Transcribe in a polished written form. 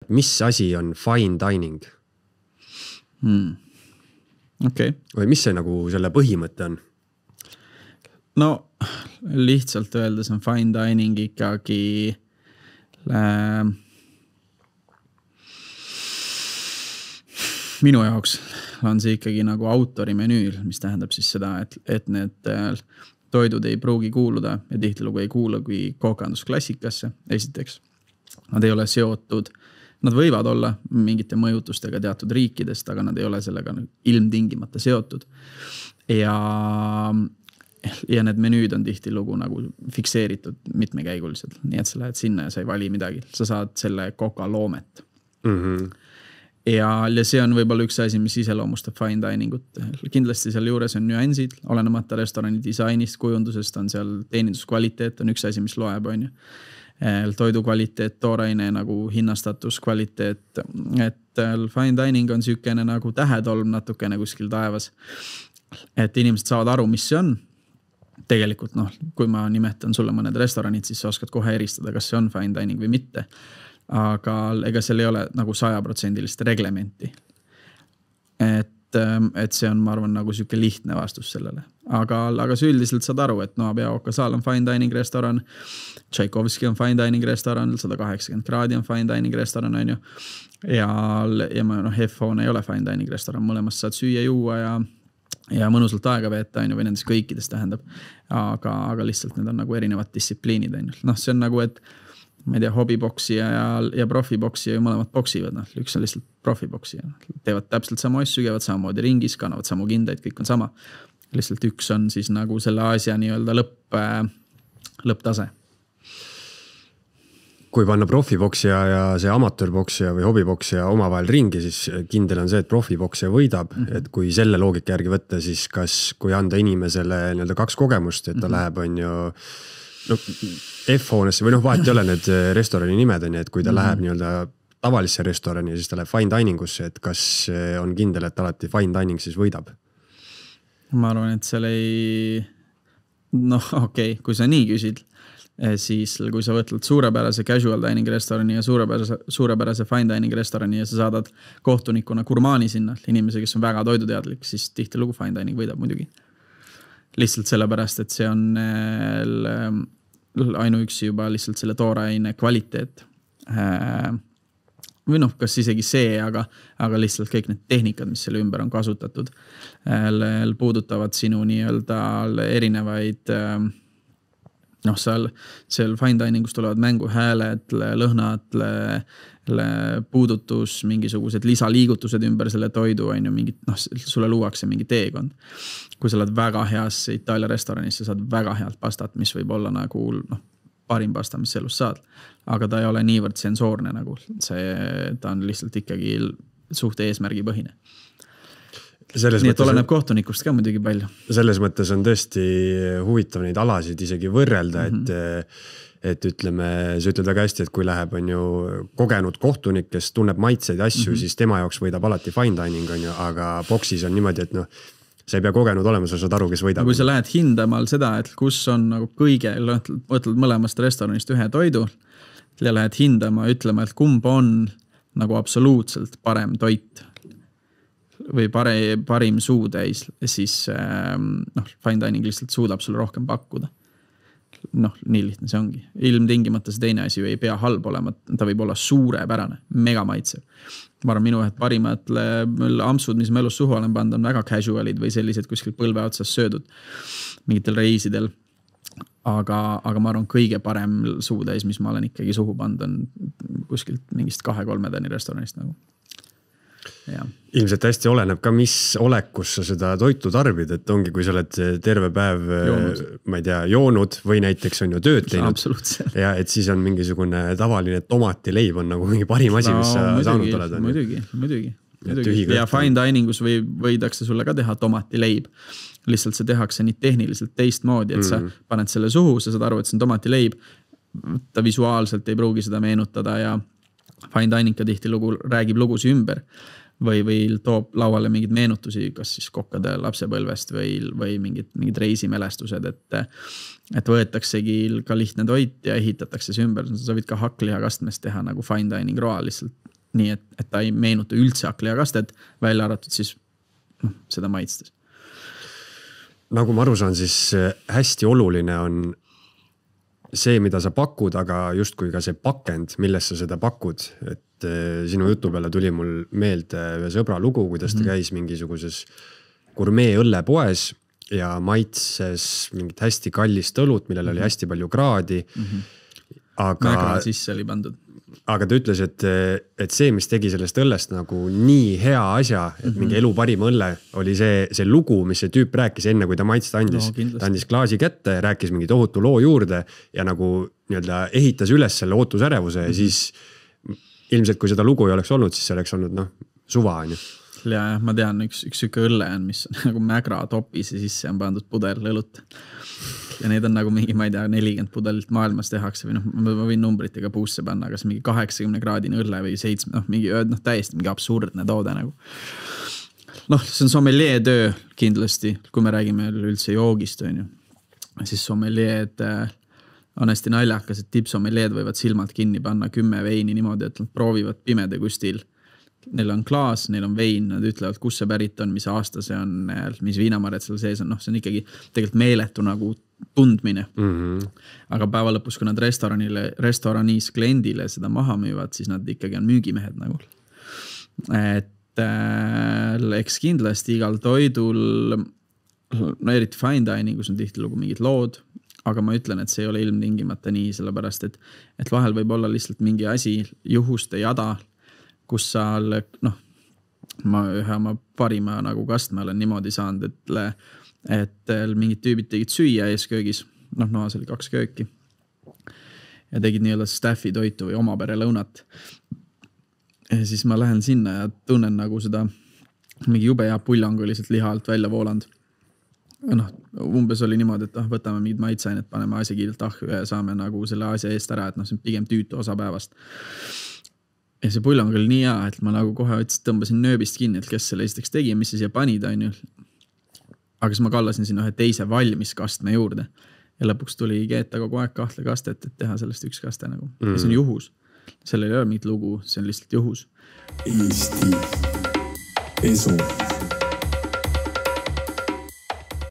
et mis asi on fine dining? Okay. Või mis see nagu selle põhimõte on? No lihtsalt öeldes on fine dining ikkagi minu jaoks on see ikkagi nagu autori menüül, mis tähendab siis seda, et need toidud ei pruugi kuuluda ja tihtilugu ei kuulugi kookandusklassikasse. Esiteks, nad ei ole seotud, nad võivad olla mingite mõjutustega teatud riikidest, aga nad ei ole sellega ilmtingimata seotud. Ja need menüüd on tihtilugu nagu fikseeritud mitmekäiguliselt. Nii et sa lähed sinna ja sa ei vali midagi. Sa saad selle koka loomet. Ja see on võib-olla üks asi, mis iseloomustab fine diningut. Kindlasti seal juures on nüansid, olenemata restorani disainist, kujundusest on seal teeninduskvaliteet, on üks asi, mis loeb, on ju. Toidu kvaliteet, tooraine nagu hinnastatus, kvaliteet. Et fine dining on sükene nagu tähetolm natukene kuskil taevas. Et inimesed saavad aru, mis see on. Tegelikult, kui ma nimetan sulle mõned restoranid, siis sa oskad kohe eristada, kas see on fine dining või mitte. Aga ega seal ei ole nagu 100% reglementi. Et see on, ma arvan, nagu süke lihtne vastus sellele. Aga see üldiselt saad aru, et Noabia Okasaal on fine dining restoran, Tšaikovski on fine dining restoran, 180 kraadi on fine dining restoran, on ju. Ja F-hoone ei ole fine dining restoran, mõlemast saad süüa juua ja mõnusalt aega veeta, või nendes kõikides tähendab. Aga lihtsalt need on nagu erinevad distsipliinid. See on nagu, et ma ei tea, hobiboksija ja profiboksija ja mõlemad boksivad. Üks on lihtsalt profiboksija. Teevad täpselt sama asju, käivad samamoodi ringis, kannavad samu kindaid, kõik on sama. Lihtsalt üks on siis nagu selle asja nii-öelda lõpptase. Kui panna profiboksija ja see amatöörboksija või hobiboksija omavahel ringi, siis kindel on see, et profiboksija võidab. Et kui selle loogika järgi võtta, siis kui anda inimesele nii-öelda 2 kogemust, et ta läheb on ju F-hoonesse või vahet ei ole need restorani nimed on, et kui ta läheb nii-öelda tavalisse restorani, siis ta läheb fine diningusse, et kas on kindel, et alati fine dining siis võidab? Ma arvan, et seal ei... okei, kui sa nii küsid, siis kui sa võtled suurepärase casual dining restorani ja suurepärase fine dining restorani ja sa saadad kohtunikuna gurmaani sinna, inimese, kes on väga toiduteadlik, siis tihtilugu fine dining võidab muidugi. Lihtsalt sellepärast, et see on ainuüksi juba lihtsalt selle tooraine kvaliteet. Või kas isegi see, aga lihtsalt kõik need tehnikad, mis selle ümber on kasutatud, puudutavad sinu nii-öelda erinevaid seal fine diningus tulevad mänguhääled, lõhnad, puudutus, mingisugused lisaliigutused ümber selle toidu, on ju mingid, sulle luuakse mingi teekond. Kui sa oled väga heas Itaalia restoranis, sa saad väga head pastat, mis võib olla nagu parim pasta, mis elus saad. Aga ta ei ole niivõrd sensoorne nagu. Ta on lihtsalt ikkagi suht eesmärgi põhine. Nii et oleneb kohtunikust ka muidugi palju. Selles mõttes on tõesti huvitav neid alasid isegi võrrelda, et ütleme, sa ütled väga hästi, et kui läheb on ju kogenud kohtunik, kes tunneb maitseid asju, siis tema jaoks võidab alati fine dining, on ju, aga boksis on niimoodi, et sa ei pea kogenud olema, sa saad aru, kes võidab. Kui sa lähed hindamal seda, et kus on nagu kõige, võtled mõlemast restoranist ühe toidu ja lähed hindama, ütlema, et kumb on nagu absoluutselt parem toit või parim suutäis, siis fine dining lihtsalt suudab sulle rohkem pakkuda. Nii lihtne see ongi. Ilmtingimata see teine asi ei pea halb olema, ta võib olla suurepärane, mega maitsev. Ma arvan, minu parimad ampsud, mis ma elus suhu olen pannud, on väga casualid või sellised kuskil põlve otsas söödud mingitel reisidel. Aga ma arvan, kõige parem suutäis, mis ma olen ikkagi suhu pannud, on kuskilt mingist 2-3 täni restoranist nagu. Ja. Ilmselt hästi oleneb ka, mis olekus sa seda toitu tarbid, et ongi, kui sa oled terve päev ma ei tea, joonud või näiteks on ju tööd teinud. Ja et siis on mingisugune tavaline tomatileib on nagu mingi parim asi, mis sa saanud oled. Muidugi. Ja fine diningus võidakse sulle ka teha tomatileib. Lihtsalt see tehakse nii tehniliselt teistmoodi, et sa paned selle suhu, sa saad aru, et see on tomatileib. Ta visuaalselt ei pruugi seda meenutada ja fine dining ka tihti räägib lugusi ümber või toob lauale mingid meenutusi, kas siis kokkade lapsepõlvest või mingid reisimälestused, et võetaksegi ka lihtne toit ja ehitatakse see ümber. Sa võid ka hakklihakastmest teha nagu fine dining roa lihtsalt nii, et ta ei meenuta üldse haklijakastet, välja arvatud siis seda maitstes. Nagu ma aru saan, siis hästi oluline on see, mida sa pakud, aga justkui ka see pakend, milles sa seda pakud. Et sinu jutu peale tuli mul meelde ühe sõbra lugu, kuidas ta käis mingisuguses gurmee õllepoes ja maitses mingit hästi kallist õlut, millel oli hästi palju kraadi. Mägra sisse oli pandud. Aga ta ütles, et see, mis tegi sellest õllest nagu nii hea asja, et mingi elu parim õlle, oli see lugu, mis see tüüp rääkis enne, kui ta maitsta andis. Ta andis klaasi kätte, rääkis mingi tohutu loo juurde ja nagu nii-öelda ehitas üles selle ootusärevuse ja siis ilmselt, kui seda lugu ei oleks olnud, siis see oleks olnud suva. Ja ma tean, üks süke õlle on, mis nagu mägra topis ja sisse on pandud pudel õlut. Ja need on nagu mingi, ma ei tea, 40 pudelit maailmas tehakse või ma võin numbritega puusse panna, kas mingi 80 kraadine õlle või 7, täiesti mingi absurdne toode nagu. See on sommelier töö kindlasti, kui me räägime üldse joogist, siis sommeliered on hästi naljakas, et tippsommelied võivad silmalt kinni panna 10 veini niimoodi, et nad proovivad pimede kustil. Neil on klaas, neil on vein, nad ütlevad, kus see pärit on, mis aasta see on, mis viinamarjad seal sees on, see on ikkagi tegelikult meeletu nagu tundmine. Aga päeva lõpus, kui nad restoraniis kliendile seda maha müüvad, siis nad ikkagi on müügimehed nagu. Et eks kindlasti igal toidul, eriti fine dining, kus on tihti lugu mingid lood, aga ma ütlen, et see ei ole ilmtingimata nii, sellepärast, et vahel võib olla lihtsalt mingi asi, juhuste jada, kus sa, ma ühe oma parima nagu kastme olen niimoodi saanud, et mingid tüübid tegid süüa eesköögis, noas oli 2 kööki ja tegid nii-öelda staffi toitu või oma pere lõunat. Ja siis ma lähen sinna ja tunnen nagu seda mingi jube hea puljang oli lihtsalt liha alt välja voolanud. Umbes oli niimoodi, et võtame mingid maitsainet, paneme asja kiirelt ahju ja saame nagu selle asja eest ära, et see on pigem tüütu osa päevast. Ja see puljang oli nii hea, et ma nagu kohe tõmbasin nööbist kinni, et kes selle esiteks tegi, mis see siia panid, on ju. Aga siis ma kallasin sinna ühe teise valmis kastme juurde. Ja lõpuks tuli keeta kogu aeg 2 kastet, et teha sellest 1 kaste nagu. Ja see on juhus. Sellel ei ole mingit lugu, see on lihtsalt juhus. Eesti Esu.